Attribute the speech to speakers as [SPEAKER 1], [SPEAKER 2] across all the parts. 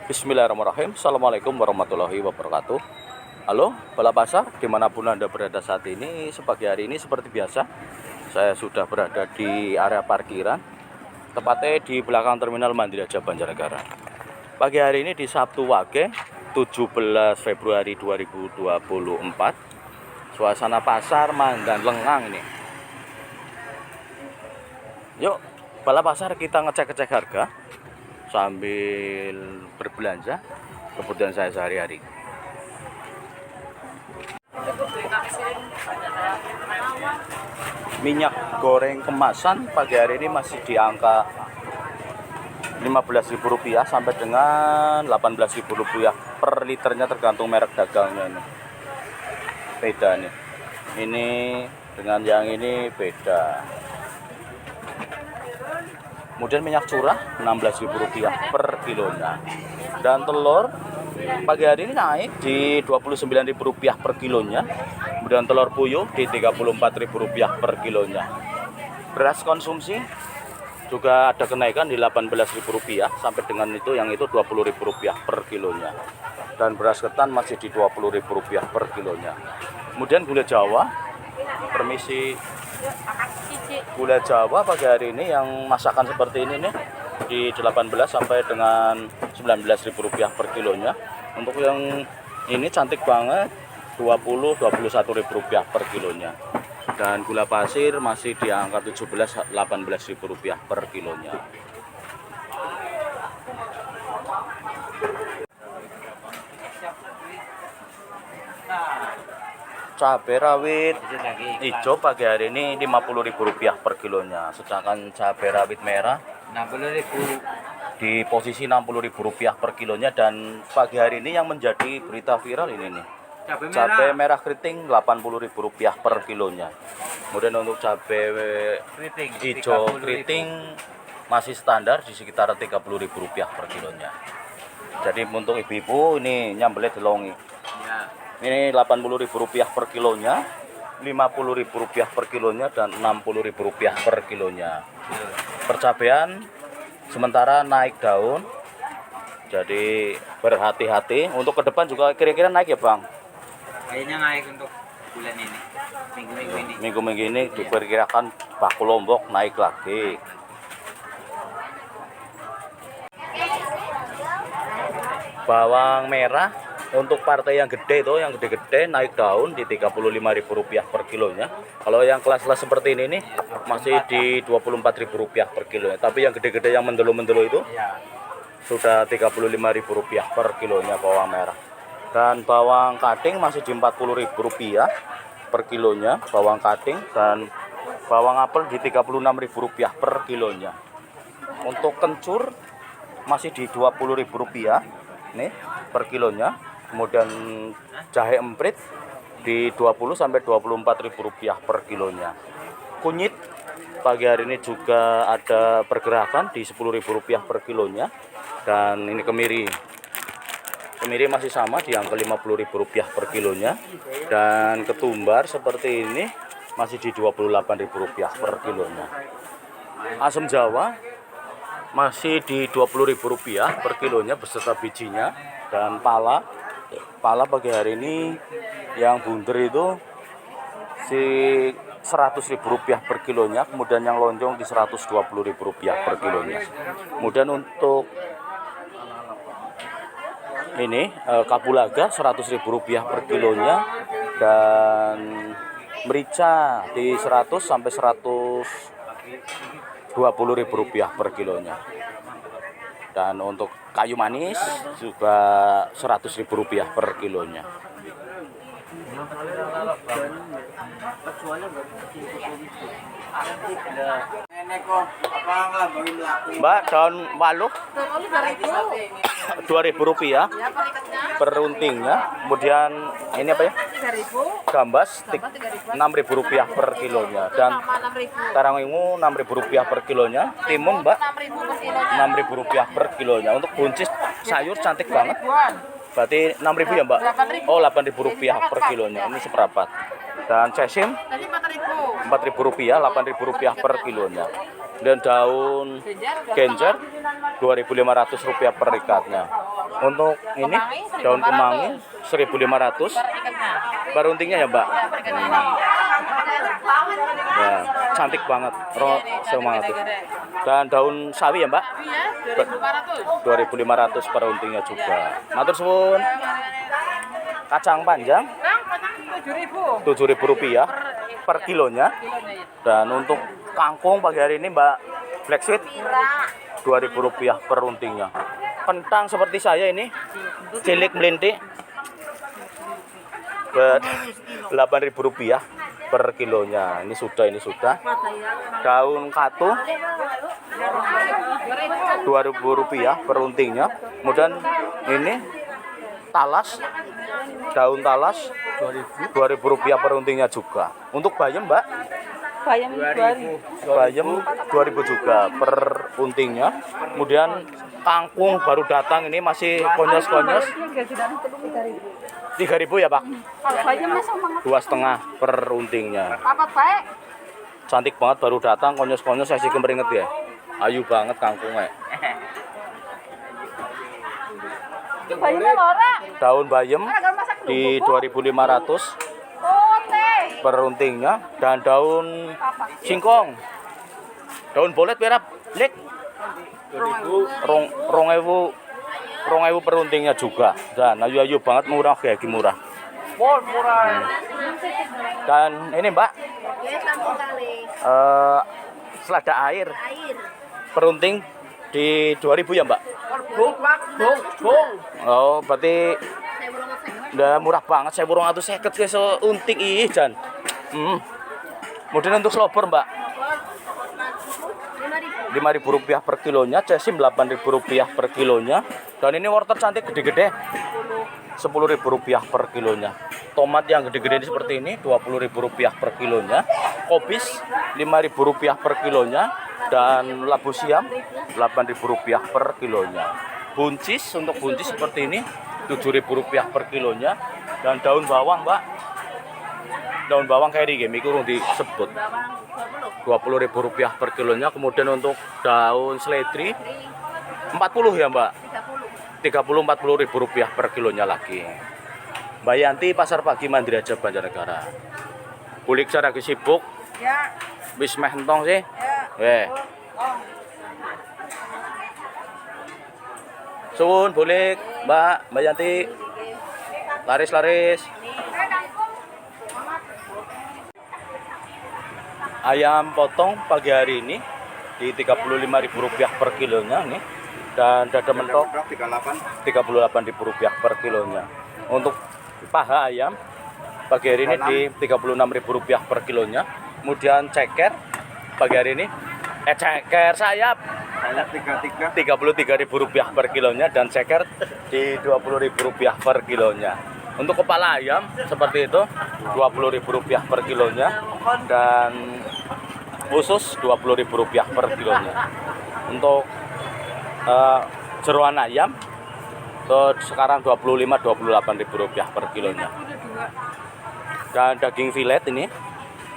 [SPEAKER 1] Bismillahirrahmanirrahim. Assalamualaikum warahmatullahi wabarakatuh. Halo, Bala Pasar, dimanapun Anda berada saat ini. Sepagi hari ini seperti biasa, saya sudah berada di area parkiran, tepatnya di belakang Terminal Mandiraja Banjarnegara. Pagi hari ini di Sabtu Wage, 17 Februari 2024. Suasana pasar mandan lengang ini. Yuk, Bala Pasar, kita ngecek-ngecek harga sambil berbelanja kebutuhan saya sehari-hari. Minyak goreng kemasan pagi hari ini masih di angka Rp15.000 sampai dengan Rp18.000 per liternya, tergantung merek dagangnya. Ini beda nih, ini dengan yang ini beda. Kemudian minyak curah Rp16.000 per kilonya. Dan telur pagi hari ini naik di Rp29.000 per kilonya. Kemudian telur puyuh di Rp34.000 per kilonya. Beras konsumsi juga ada kenaikan di Rp18.000 sampai dengan itu yang itu Rp20.000 per kilonya. Dan beras ketan masih di Rp20.000 per kilonya. Kemudian gula Jawa, permisi, gula Jawa pagi hari ini yang masakan seperti ini nih di 18 sampai dengan Rp19.000 per kilonya. Untuk yang ini cantik banget, Rp21.000 per kilonya. Dan gula pasir masih di angka Rp17.000-Rp18.000 per kilonya. Cabai rawit hijau pagi hari ini Rp50.000 per kilonya. Sedangkan cabai rawit merah
[SPEAKER 2] Rp60.000
[SPEAKER 1] di posisi Rp60.000 per kilonya. Dan pagi hari ini yang menjadi berita viral ini nih, cabai merah keriting Rp80.000 per kilonya. Kemudian untuk cabai hijau keriting masih standar di sekitar Rp30.000 per kilonya. Jadi untuk ibu-ibu ini nyambelnya delongi.
[SPEAKER 2] ya.
[SPEAKER 1] Ini Rp80.000 per kilonya, Rp50.000 per kilonya, dan Rp60.000 per kilonya. Percabean sementara naik daun, jadi berhati-hati. Untuk ke depan juga kira-kira naik ya Bang?
[SPEAKER 2] Kayaknya naik untuk bulan ini, minggu-minggu ini.
[SPEAKER 1] Minggu-minggu ini diperkirakan baku Lombok naik lagi. Bawang merah untuk partai yang gede itu, yang gede-gede naik daun di Rp35.000 per kilonya. Kalau yang kelas-kelas seperti ini nih masih di Rp24.000 per kilonya. Tapi yang gede-gede yang mendelo-mendelo itu sudah Rp35.000 per kilonya bawang merah. Dan bawang kating masih di Rp40.000 per kilonya bawang kating, dan bawang apel di Rp36.000 per kilonya. Untuk kencur masih di Rp20.000 nih per kilonya. Kemudian jahe emprit di Rp20.000-Rp24.000 per kilonya. Kunyit pagi hari ini juga ada pergerakan di Rp10.000 per kilonya. Dan ini kemiri masih sama di angka Rp50.000 per kilonya. Dan ketumbar seperti ini masih di Rp28.000 per kilonya. Asam Jawa masih di Rp20.000 per kilonya beserta bijinya. Dan pala pagi hari ini yang bunder itu si Rp100.000 per kilonya. Kemudian yang lonjong di Rp120.000 per kilonya. Kemudian untuk ini kapulaga Rp100.000 per kilonya. Dan merica di 100 sampai Rp120.000 per kilonya. Dan untuk kayu manis juga Rp100.000 per kilonya. Mbak, daun waluh Rp2.000 per untingnya. Kemudian ini apa ya? Gambas Rp6.000 per kilonya. Dan tarangingu Rp6.000 per kilonya. Timun Mbak Rp6.000 per kilonya. Untuk buncis sayur cantik banget. Berarti 6.000 ya Mbak? Oh, Rp8.000 per kilonya. Ini seperempat. Dan sesim Rp4.000, Rp8.000 per kilonya. Dan daun genjer Rp2.500 per ikatnya. Untuk ini daun kemangi 1.500 per untingnya ya Mbak. Ya, cantik banget, semangat tuh. Dan daun sawi ya Mbak, 2.500 per untingnya juga. Matur suwun. Kacang panjang 7.000 rupiah per kilonya. Dan untuk kangkung pagi hari ini Mbak Black Sweet 2.000 rupiah per untingnya. Kentang seperti saya ini cilik melintik 8.000 rupiah per kilonya. Ini sudah. Daun katu 2.000 rupiah per untingnya. Kemudian ini talas, daun talas 2.000 rupiah per untingnya juga. Untuk bayam Mbak, bayam 2.000 juga per untingnya. Kemudian kangkung baru datang ini masih konyos-konyos 3.000 ya Pak, 2,5 per untingnya. Cantik banget baru datang, konyos-konyos saya sih kemeringet ya. Ayu banget kangkungnya. Daun bayam di 2.500 per untingnya. Dan daun singkong, daun bolet berapa lek 2.000 per untingnya juga. Dan ayu-ayu banget, murah kayak murah. Dan ini Mbak, selada air per unting di 2.000 ya Mbak. Oh berarti udah murah banget, 1.250 ke seunting ih Jan. Kemudian untuk sloper Mbak 5.000 rupiah per kilonya, cesim 8.000 rupiah per kilonya. Dan ini wortel cantik gede-gede 10.000 rupiah per kilonya. Tomat yang gede-gede seperti ini 20.000 rupiah per kilonya. Kobis 5.000 rupiah per kilonya. Dan labu siam 8.000 rupiah per kilonya. Buncis, untuk buncis seperti ini 7.000 rupiah per kilonya. Dan daun bawang Mbak, daun bawang kayak ini kurang disebut 20.000 rupiah per kilonya. Kemudian untuk daun seledri 40 ya Mbak, 30-40.000 rupiah per kilonya lagi. Mbak Yanti, Pasar Pagi Mandiraja Banjarnegara. Kulik saya lagi sibuk ya, bis meh entong sih ya. Suwun boleh Mbak Yanti, laris-laris. Ayam potong pagi hari ini di 35.000 rupiah per kilonya nih. Dan dada mentok 38.000 rupiah per kilonya. Untuk paha ayam pagi hari ini di 36.000 rupiah per kilonya. Kemudian ceker pagi hari ini ceker sayap 33.000 rupiah per kilonya. Dan ceker di 20.000 rupiah per kilonya. Untuk kepala ayam seperti itu 20.000 rupiah per kilonya. Dan khusus 20.000 rupiah per kilonya. Untuk jeroan ayam sekarang 25-28.000 rupiah per kilonya. Dan daging filet ini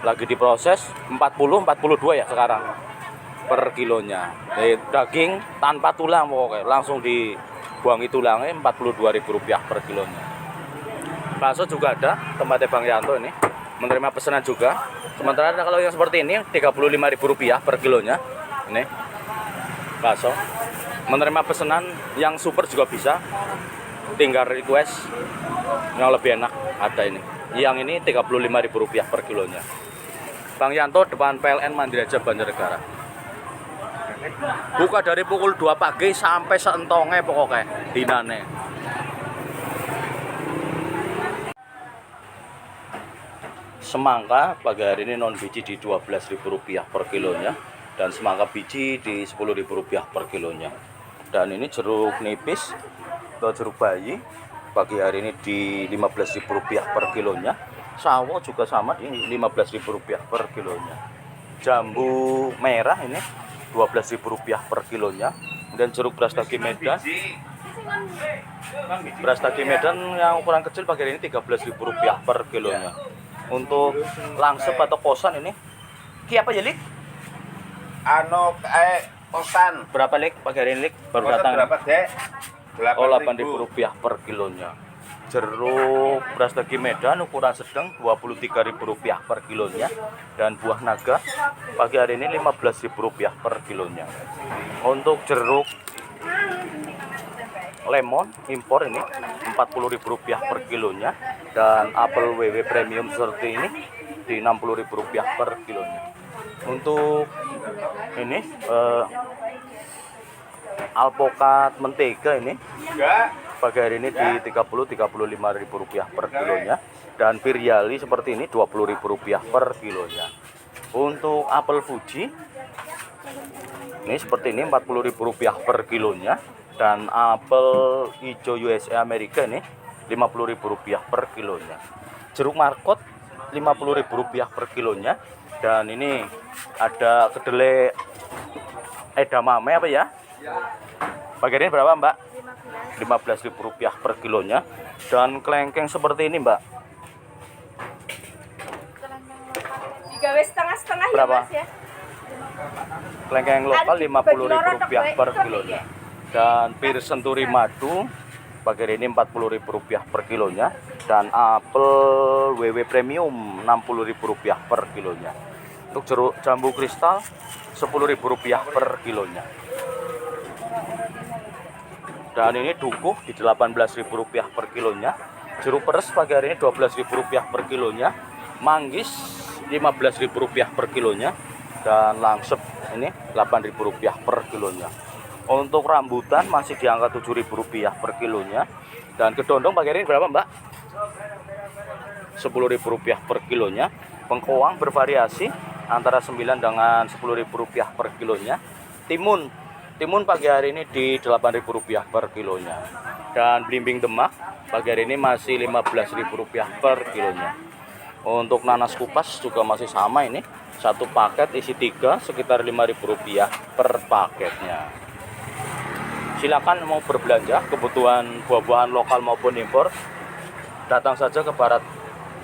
[SPEAKER 1] lagi diproses 40-42 ya sekarang per kilonya. Daging tanpa tulang pokoknya langsung dibuangi tulangnya 42.000 rupiah per kilonya. Bakso juga ada, tempatnya Bang Yanto ini menerima pesanan juga. Sementara kalau yang seperti ini 35.000 rupiah per kilonya. Ini bakso. Menerima pesanan yang super juga bisa, tinggal request yang lebih enak ada ini. Yang ini 35.000 rupiah per kilonya. Bang Yanto, depan PLN Mandiraja Banjarnegara. Buka dari pukul 2 pagi sampai seentongnya pokoknya dinane. Semangka pagi hari ini non biji di 12.000 rupiah per kilonya. Dan semangka biji di 10.000 rupiah per kilonya. Dan ini jeruk nipis atau jeruk bayi pagi hari ini di 15.000 rupiah per kilonya. Sawo juga sama di 15.000 rupiah per kilonya. Jambu merah ini 12.000 rupiah per kilonya. Dan jeruk Brastagi Medan, Brastagi Medan yang ukuran kecil pagi hari ini 13.000 rupiah per kilonya. Untuk langsep atau kosan ini ki apa ya Lik?
[SPEAKER 3] Kosan
[SPEAKER 1] Berapa Lik pagi hari ini Lik? Baru
[SPEAKER 3] kosan
[SPEAKER 1] datang.
[SPEAKER 3] berapa Dek?
[SPEAKER 1] Oh, 8.000 rupiah per kilonya. Jeruk Brastagi Medan ukuran sedang 23.000 rupiah per kilonya. Dan buah naga pagi hari ini 15.000 rupiah per kilonya. Untuk jeruk lemon impor ini 40.000 rupiah per kilonya. Dan apel WW premium seperti ini di 60.000 rupiah per kilonya. Untuk ini alpokat mentega ini pagi hari ini di 35.000 rupiah per kilonya. Dan Viriali seperti ini 20.000 rupiah per kilonya. Untuk apel Fuji ini seperti ini 40.000 rupiah per kilonya. Dan apel hijau USA Amerika ini 50.000 rupiah per kilonya. Jeruk markot 50.000 rupiah per kilonya. Dan ini ada kedelai edamame apa ya? Pagi ini berapa Mbak? 15.000 rupiah per kilonya. Dan kelengkeng seperti ini Mbak.
[SPEAKER 3] Digawe setengah-setengah ya
[SPEAKER 1] Berapa?
[SPEAKER 3] Mas ya.
[SPEAKER 1] Kelengkeng lokal 50.000 rupiah per kilonya. Dan pir senturi madu pagi hari ini 40.000 rupiah per kilonya. Dan apel WW premium 60.000 rupiah per kilonya. Untuk jeruk jambu kristal 10.000 rupiah per kilonya. Dan ini dukuh di 18.000 rupiah per kilonya. Jeruk peres pagi hari ini 12.000 rupiah per kilonya. Manggis 15.000 rupiah per kilonya. Dan langsep ini 8.000 rupiah per kilonya. Untuk rambutan masih di angka 7.000 rupiah per kilonya. Dan kedondong pagi hari ini berapa Mbak? 10.000 rupiah per kilonya. Bengkoang bervariasi antara 9 dengan 10.000 rupiah per kilonya. Timun pagi hari ini di 8.000 rupiah per kilonya. Dan belimbing Demak pagi hari ini masih 15.000 rupiah per kilonya. Untuk nanas kupas juga masih sama ini. Satu paket isi 3 sekitar 5.000 rupiah per paketnya. Silakan mau berbelanja kebutuhan buah-buahan lokal maupun impor, datang saja ke Barat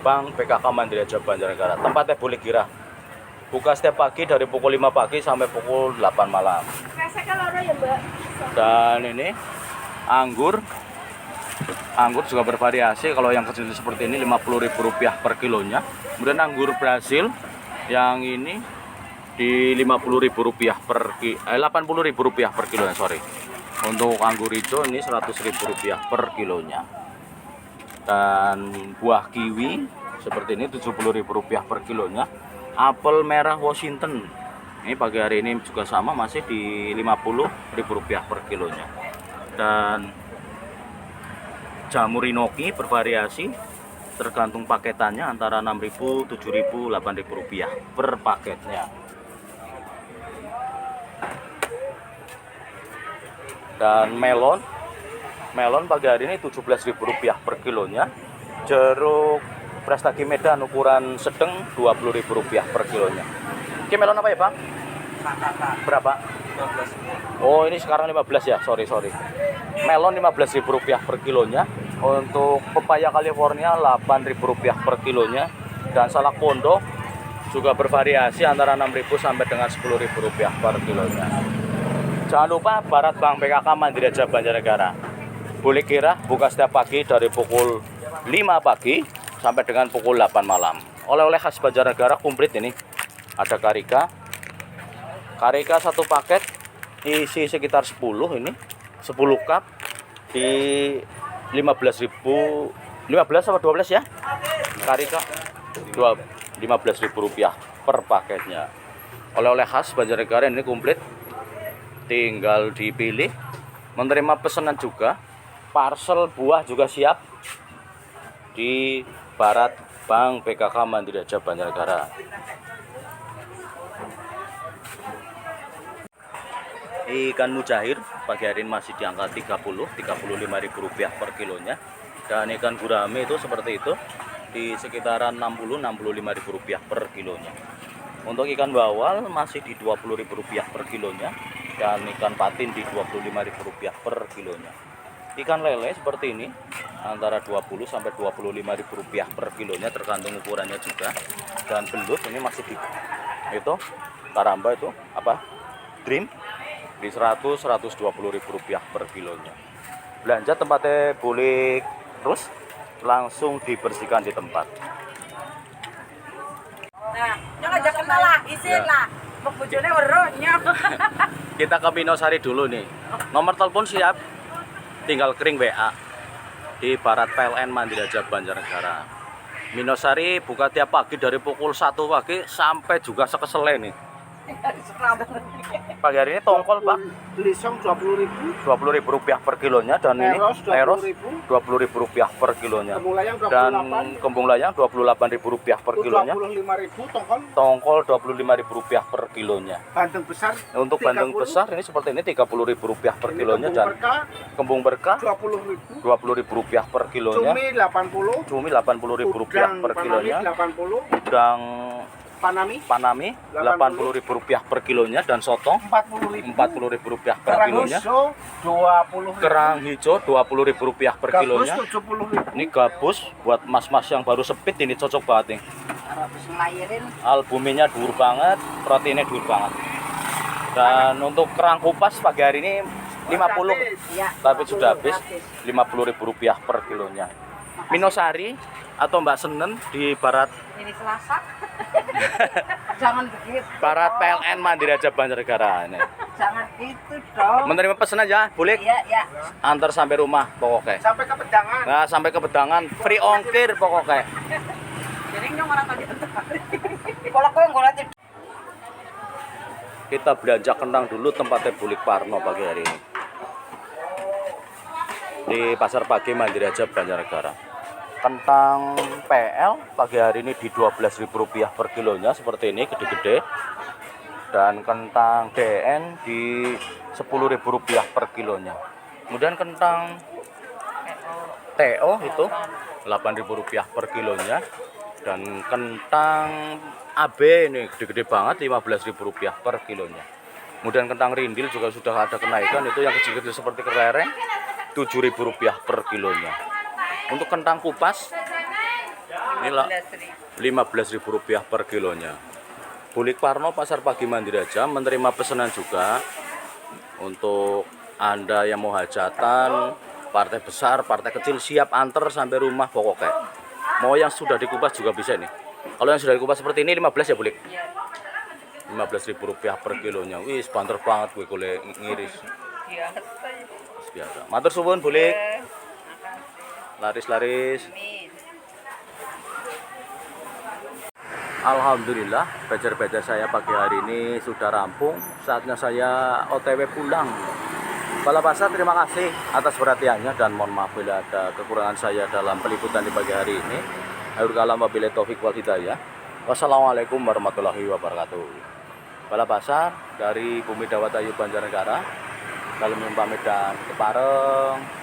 [SPEAKER 1] Bank PKK Mandiri Aja Banjarnegara. Tempatnya boleh kira. Buka setiap pagi dari pukul 5 pagi sampai pukul 8 malam.
[SPEAKER 3] Rasanya loro ya Mbak.
[SPEAKER 1] Dan ini anggur juga bervariasi. Kalau yang kecil seperti ini 50.000 rupiah per kilonya. Kemudian anggur Brasil yang ini di 50.000 rupiah per 80.000 rupiah per kilonya, sorry. Untuk anggur hijau ini 100.000 rupiah per kilonya. Dan buah kiwi seperti ini 70.000 rupiah per kilonya. Apel merah Washington ini pagi hari ini juga sama, masih di 50.000 rupiah per kilonya. Dan jamur inoki bervariasi tergantung paketannya antara 6.000, 7.000, 8.000 rupiah per paketnya. Dan melon pagi hari ini 17.000 rupiah per kilonya. Jeruk Brastagi Medan ukuran sedang 20.000 rupiah per kilonya. Oke, melon apa ya Bang? Berapa?
[SPEAKER 2] 12.
[SPEAKER 1] Oh, ini sekarang 15 ya, sorry. Melon 15.000 rupiah per kilonya. Untuk pepaya California 8.000 rupiah per kilonya. Dan salak pondok juga bervariasi antara 6.000 sampai dengan 10.000 rupiah per kilonya. Jangan lupa Barat Bank PKK Mandiri Aja Banjarnegara. Boleh kira buka setiap pagi dari pukul 5 pagi sampai dengan pukul 8 malam. Oleh-oleh khas Banjarnegara komplit ini. Ada karika satu paket isi sekitar 10 ini. 10 cup di 15.000, 15 sama 12 ya. Karika 15.000 rupiah per paketnya. Oleh-oleh khas Banjarnegara ini komplit. Tinggal dipilih. Menerima pesanan juga. Parcel buah juga siap di Barat Bank PKK Mandiri Aja Banjarnegara. Ikan mujair pagi hari ini masih di angka 35.000 rupiah per kilonya. Dan ikan gurame itu seperti itu di sekitaran 65.000 rupiah per kilonya. Untuk ikan bawal masih di 20.000 rupiah per kilonya. Dan ikan patin di 25.000 rupiah per kilonya. Ikan lele seperti ini antara 20 sampai 25.000 rupiah per kilonya tergantung ukurannya juga. Dan belut ini masih di itu karamba itu apa? Dream di 100-120.000 rupiah per kilonya. belanja tempatnya bulik, terus langsung dibersihkan di tempat.
[SPEAKER 3] Nah, nyong aja kenal lah, isin
[SPEAKER 1] Ya.
[SPEAKER 3] lah. Mau bojone weruh nyong.
[SPEAKER 1] Kita ke Minosari dulu nih. Nomor telepon siap, tinggal kering WA di Barat PLN Mandiraja Banjarnegara. Minosari buka tiap pagi dari pukul 1 pagi sampai juga sekesele nih. Pagi hari ini tongkol Pak
[SPEAKER 4] Lisong 20.000,
[SPEAKER 1] Rp20.000 per kilonya, dan ini
[SPEAKER 4] Eros
[SPEAKER 1] Eros
[SPEAKER 4] 20.000,
[SPEAKER 1] Rp20.000 per kilonya,
[SPEAKER 4] Kemulayang
[SPEAKER 1] dan
[SPEAKER 4] 28,
[SPEAKER 1] kembung layang Rp28.000 per kilonya,
[SPEAKER 4] 25.000,
[SPEAKER 1] tongkol Rp25.000 per kilonya.
[SPEAKER 4] bandeng besar
[SPEAKER 1] Untuk bandeng
[SPEAKER 4] 30,
[SPEAKER 1] besar ini seperti ini Rp30.000 per
[SPEAKER 4] ini
[SPEAKER 1] kilonya,
[SPEAKER 4] kembung
[SPEAKER 1] dan
[SPEAKER 4] berkah
[SPEAKER 1] kembung berkah
[SPEAKER 4] 20.000,
[SPEAKER 1] Rp20.000 per kilonya,
[SPEAKER 4] cumi 80,
[SPEAKER 1] cumi Rp80.000 per kilonya, udang
[SPEAKER 4] Panami
[SPEAKER 1] Panami Rp80.000 per kilonya, dan sotong
[SPEAKER 4] 40.000,
[SPEAKER 1] Rp40.000 per
[SPEAKER 4] kerang
[SPEAKER 1] kilonya,
[SPEAKER 4] hijau 20.000,
[SPEAKER 1] kerang hijau Rp20.000 per
[SPEAKER 4] gabus
[SPEAKER 1] kilonya.
[SPEAKER 4] 70.000,
[SPEAKER 1] Ini gabus buat mas-mas yang baru sepit, ini cocok banget nih.
[SPEAKER 3] Harus ngelahirin.
[SPEAKER 1] Albuminnya dur banget, proteinnya dur banget. Dan untuk kerang kupas pagi hari ini 50,
[SPEAKER 3] Ya,
[SPEAKER 1] tapi sudah habis Rp50.000 per kilonya. Minosari atau Mbak Senen di Barat
[SPEAKER 3] Ini Selasa. Jangan begitu.
[SPEAKER 1] Barat PLN Mandiraja Banjarnegara ini.
[SPEAKER 3] Jangan gitu dong.
[SPEAKER 1] Menerima pesan aja, boleh
[SPEAKER 3] Iya, ya.
[SPEAKER 1] antar sampai rumah pokoknya.
[SPEAKER 4] sampai ke Pedangan.
[SPEAKER 1] Nah, sampai ke Bedangan free ongkir pokoknya.
[SPEAKER 3] Jadi nyong ora tadi. Kalau kau nggolat
[SPEAKER 1] Kita belanja kentang dulu tempatnya Bulik Parno pagi hari ini. Di Pasar Pagi Mandiraja Banjarnegara. Kentang PL pagi hari ini di Rp12.000 per kilonya seperti ini, gede-gede. Dan kentang DN di Rp10.000 per kilonya. Kemudian kentang TO itu Rp8.000 per kilonya. Dan kentang AB ini gede-gede banget Rp15.000 per kilonya. Kemudian kentang rindil juga sudah ada kenaikan, itu yang kecil-kecil seperti kelereng Rp7.000 per kilonya. Untuk kentang kupas inilah Rp15.000 per kilonya. Bulik Parno Pasar Pagi Mandiraja menerima pesanan juga untuk Anda yang mau hajatan, partai besar, partai kecil, siap antar sampai rumah pokoknya. Mau yang sudah dikupas juga bisa nih. Kalau yang sudah dikupas seperti ini 15 ya Bulik. Rp15.000 per kilonya. Wih, banter banget gue kalau ngiris. Biasa. Matur suwun Bulik. Laris-laris. Alhamdulillah, becer-becer saya pagi hari ini sudah rampung. Saatnya saya OTW pulang. Kepala Pasar, terima kasih atas perhatiannya dan mohon maaf bila ada kekurangan saya dalam peliputan di pagi hari ini. Akhirul kalam wabillahi taufiq wal hidayah. Wassalamualaikum warahmatullahi wabarakatuh. Kepala Pasar dari Bumi Dawat Ayu Banjarnegara, dalam pamit dan kepareng.